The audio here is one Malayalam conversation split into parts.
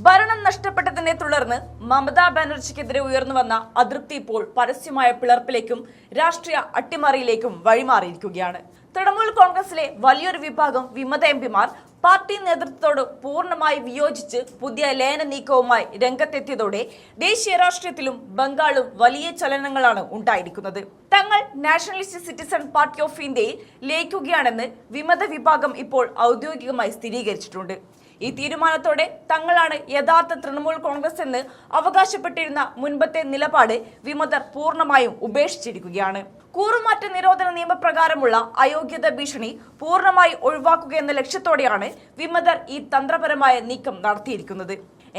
ഭരണം നഷ്ടപ്പെട്ടതിനെ തുടർന്ന് മമതാ ബാനർജിക്കെതിരെ ഉയർന്നുവന്ന അതൃപ്തി ഇപ്പോൾ പരസ്യമായ പിളർപ്പിലേക്കും രാഷ്ട്രീയ അട്ടിമറിയിലേക്കും വഴിമാറിയിരിക്കുകയാണ്. തൃണമൂൽ കോൺഗ്രസിലെ വലിയൊരു വിഭാഗം വിമത എംപിമാർ പാർട്ടി നേതൃത്വത്തോട് പൂർണ്ണമായി വിയോജിച്ച് പുതിയ ലയന നീക്കവുമായി രംഗത്തെത്തിയതോടെ ദേശീയ രാഷ്ട്രീയത്തിലും ബംഗാളും വലിയ ചലനങ്ങളാണ് ഉണ്ടായിരിക്കുന്നത്. തങ്ങൾ നാഷണലിസ്റ്റ് സിറ്റിസൺ പാർട്ടി ഓഫ് ഇന്ത്യയിൽ ലയിക്കുകയാണെന്ന് വിമത വിഭാഗം ഇപ്പോൾ ഔദ്യോഗികമായി സ്ഥിരീകരിച്ചിട്ടുണ്ട്. ഈ തീരുമാനത്തോടെ തങ്ങളാണ് യഥാർത്ഥ തൃണമൂൽ കോൺഗ്രസ് എന്ന് അവകാശപ്പെട്ടിരുന്ന മുൻപത്തെ നിലപാട് വിമതർ പൂർണ്ണമായും ഉപേക്ഷിച്ചിരിക്കുകയാണ്. കൂറുമാറ്റ നിരോധന നിയമപ്രകാരമുള്ള അയോഗ്യത ഭീഷണി പൂർണ്ണമായി ഒഴിവാക്കുക എന്ന ലക്ഷ്യത്തോടെയാണ് വിമതർ ഈ തന്ത്രപരമായ നീക്കം നടത്തിയിരിക്കുന്നത്.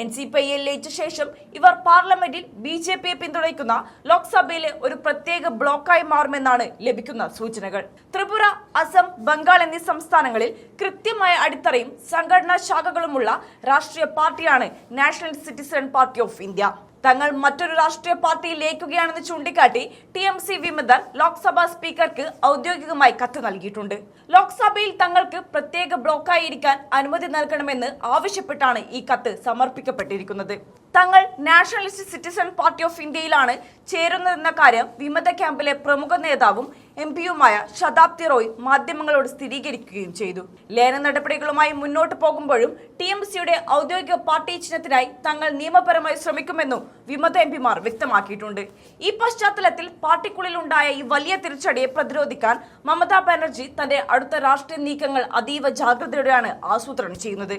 NCPയിൽ ലയിച്ച ശേഷം ഇവർ പാർലമെന്റിൽ BJPയെ പിന്തുണയ്ക്കുന്ന ലോക്സഭയിലെ ഒരു പ്രത്യേക ബ്ലോക്കായി മാറുമെന്നാണ് ലഭിക്കുന്ന സൂചനകൾ. ത്രിപുര, അസം, ബംഗാൾ എന്നീ സംസ്ഥാനങ്ങളിൽ കൃത്യമായ അടിത്തറയും സംഘടനാ ശാഖകളുമുള്ള രാഷ്ട്രീയ പാർട്ടിയാണ് national citizen party of India. തങ്ങൾ മറ്റൊരു രാഷ്ട്രീയ പാർട്ടിയിൽ ലയിക്കുകയാണെന്ന് ചൂണ്ടിക്കാട്ടി TMC വിമതർ ലോക്സഭാ സ്പീക്കർക്ക് ഔദ്യോഗികമായി കത്ത് നൽകിയിട്ടുണ്ട്. ലോക്സഭയിൽ തങ്ങൾക്ക് പ്രത്യേക ബ്ലോക്കായി ഇരിക്കാൻ അനുമതി നൽകണമെന്ന് ആവശ്യപ്പെട്ടാണ് ഈ കത്ത് സമർപ്പിക്കപ്പെട്ടിരിക്കുന്നത്. തങ്ങൾ നാഷണലിസ്റ്റ് സിറ്റിസൺ പാർട്ടി ഓഫ് ഇന്ത്യയിലാണ് ചേരുന്നതെന്ന കാര്യം വിമത ക്യാമ്പിലെ പ്രമുഖ നേതാവും MP-യുമായ ശതാബ്ദി റോയ് മാധ്യമങ്ങളോട് സ്ഥിരീകരിക്കുകയും ചെയ്തു. ലയന നടപടികളുമായി മുന്നോട്ട് പോകുമ്പോഴും TMCയുടെ ഔദ്യോഗിക പാർട്ടി ചിഹ്നത്തിനായി തങ്ങൾ നിയമപരമായി ശ്രമിക്കുമെന്നും വിമത എംപിമാർ വ്യക്തമാക്കിയിട്ടുണ്ട്. ഈ പശ്ചാത്തലത്തിൽ പാർട്ടിക്കുള്ളിലുണ്ടായ ഈ വലിയ തിരിച്ചടിയെ പ്രതിരോധിക്കാൻ മമതാ ബാനർജി തന്റെ അടുത്ത രാഷ്ട്രീയ നീക്കങ്ങൾ അതീവ ജാഗ്രതയോടെയാണ് ആസൂത്രണം ചെയ്യുന്നത്.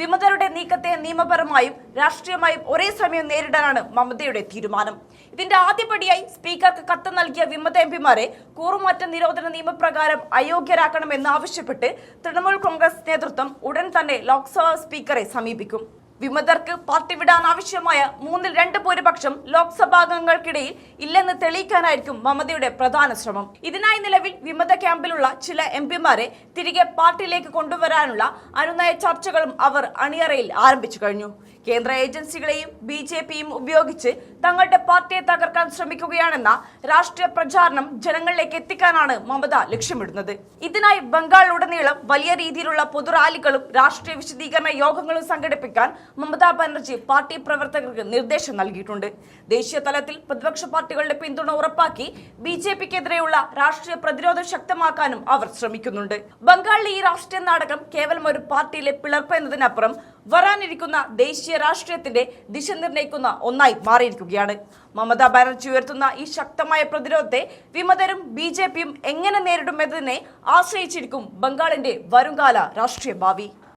വിമതരുടെ നീക്കത്തെ നിയമപരമായും രാഷ്ട്രീയമായും ഒരേ സമയം നേരിടാനാണ് മമതയുടെ തീരുമാനം. ഇതിന്റെ ആദ്യപടിയായി സ്പീക്കർക്ക് കത്ത് നൽകിയ വിമത എംപിമാരെ കൂറുമാറ്റ നിരോധന നിയമപ്രകാരം അയോഗ്യരാക്കണമെന്നാവശ്യപ്പെട്ട് തൃണമൂൽ കോൺഗ്രസ് നേതൃത്വം ഉടൻ തന്നെ ലോക്സഭാ സ്പീക്കറെ സമീപിക്കും. വിമതർക്ക് പാർട്ടി വിടാൻ ആവശ്യമായ 3/2 ഭൂരിപക്ഷം ലോക്സഭാംഗങ്ങൾക്കിടയിൽ ഇല്ലെന്ന് തെളിയിക്കാനായിരിക്കും മമതയുടെ പ്രധാന ശ്രമം. ഇതിനായി നിലവിൽ വിമത ക്യാമ്പിലുള്ള ചില എംപിമാരെ തിരികെ പാർട്ടിയിലേക്ക് കൊണ്ടുവരാനുള്ള അനുനയ ചർച്ചകളും അവർ അണിയറയിൽ ആരംഭിച്ചു കഴിഞ്ഞു. കേന്ദ്ര ഏജൻസികളെയും BJPയും ഉപയോഗിച്ച് തങ്ങളുടെ പാർട്ടിയെ തകർക്കാൻ ശ്രമിക്കുകയാണെന്ന രാഷ്ട്രീയ പ്രചാരണം ജനങ്ങളിലേക്ക് എത്തിക്കാനാണ് മമത ലക്ഷ്യമിടുന്നത്. ഇതിനായി ബംഗാളിലുടനീളം വലിയ രീതിയിലുള്ള പൊതുറാലികളും രാഷ്ട്രീയ വിശദീകരണ യോഗങ്ങളും സംഘടിപ്പിക്കാൻ മമതാ ബാനർജി പാർട്ടി പ്രവർത്തകർക്ക് നിർദ്ദേശം നൽകിയിട്ടുണ്ട്. ദേശീയ തലത്തിൽ പ്രതിപക്ഷ പാർട്ടികളുടെ പിന്തുണ ഉറപ്പാക്കി BJPക്കെതിരെയുള്ള രാഷ്ട്രീയ പ്രതിരോധം ശക്തമാക്കാനും അവർ ശ്രമിക്കുന്നുണ്ട്. ബംഗാളിലെ ഈ രാഷ്ട്രീയ നാടകം കേവലം ഒരു പാർട്ടിയിലെ പിളർപ്പ് എന്നതിനപ്പുറം വരാനിരിക്കുന്ന ദേശീയ രാഷ്ട്രീയത്തിന്റെ ദിശ നിർണ്ണയിക്കുന്ന ഒന്നായി മാറിയിരിക്കുകയാണ്. മമതാ ബാനർജി ഉയർത്തുന്ന ഈ ശക്തമായ പ്രതിരോധത്തെ വിമതരും BJPയും എങ്ങനെ നേരിടുമെന്നതിനെ ആശ്രയിച്ചിരിക്കും ബംഗാളിന്റെ വരുംകാല രാഷ്ട്രീയ ഭാവി.